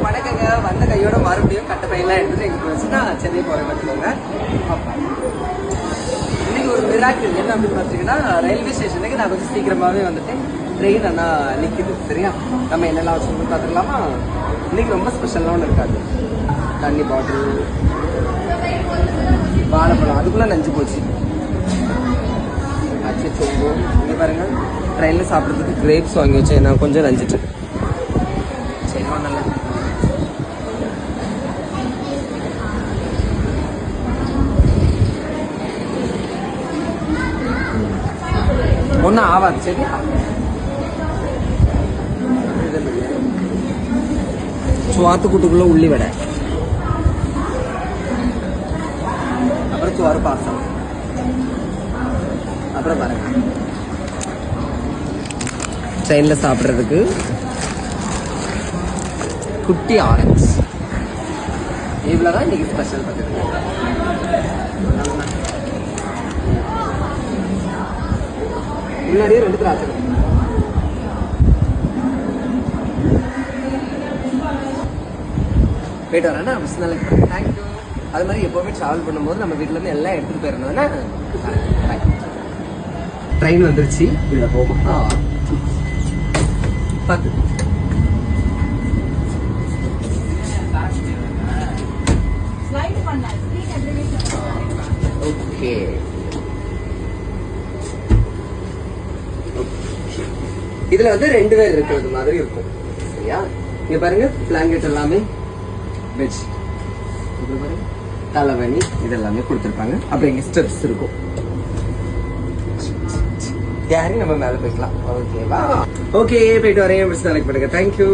வணக்கங்க. வந்த கையோட மறுபடியும் கட்ட பையெல்லாம் எடுத்துட்டு எங்களுக்கு வச்சு நான் சென்னை போகிறேன் பார்த்துக்கோங்க. இன்னைக்கு ஒரு மிராக்கிள் என்ன அப்படின்னு பார்த்தீங்கன்னா, ரயில்வே ஸ்டேஷனுக்கு நான் கொஞ்சம் சீக்கிரமாகவே வந்துட்டேன். ட்ரெயின் ஆனால் நிற்கிது. சரியா, நம்ம என்னெல்லாம் வச்சுக்கணும் பார்த்துக்கலாமா? இன்னைக்கு ரொம்ப ஸ்பெஷலாக ஒன்று இருக்காது. தண்ணி பாட்டில், வாழைப்பழம் அதுக்குள்ளே நஞ்சு போச்சு. அச்சு சொம்பு இங்கே பாருங்க. ட்ரெயினில் சாப்பிட்றதுக்கு கிரேப்ஸ் வாங்கி வச்சேன். நான் கொஞ்சம் நஞ்சிட்டு சரி நல்லா ஒன்றும் ஆகாது. சரி, சுவாத்துக்குட்டுக்குள்ள உள்ளி வடை, அப்புறம் சோறு பாசம், அப்புறம் பாருங்க ட்ரெயினில் சாப்பிட்றதுக்கு குட்டி ஆரஞ்சு. இவ்வளோதான் இன்னைக்கு ஸ்பெஷல் பார்த்துருக்கேன். முன்னாடியே 2 திராட்சை. போயிட்டு வரேன்னா மிஸ் நாளைக்கு. தேங்க்யூ. அது மாதிரி எப்போவுமே ட்ராவல் பண்ணும்போது நம்ம வீட்டிலேருந்து எல்லாம் எடுத்துகிட்டு போயிடணும்னா. ட்ரெயின் வந்துருச்சு. இதில் போமா பார்த்து. ஓகே, இதுல வந்து 2 பேர் இருக்கிறது மாதிரி இருக்கும். சரியா, இங்க பாருங்க பிளாங்கெட் எல்லாமே வெஜ். பாருங்க தலைவணி இதெல்லாமே கொடுத்துருப்பாங்க. அப்புறம் இங்க ஸ்டெப்ஸ் இருக்கும். யாரையும் நம்ம மேல போய்க்கலாம். ஓகேவா? ஓகே, போயிட்டு வரேன். நாளைக்கு பண்ணுங்க. தேங்க்யூ.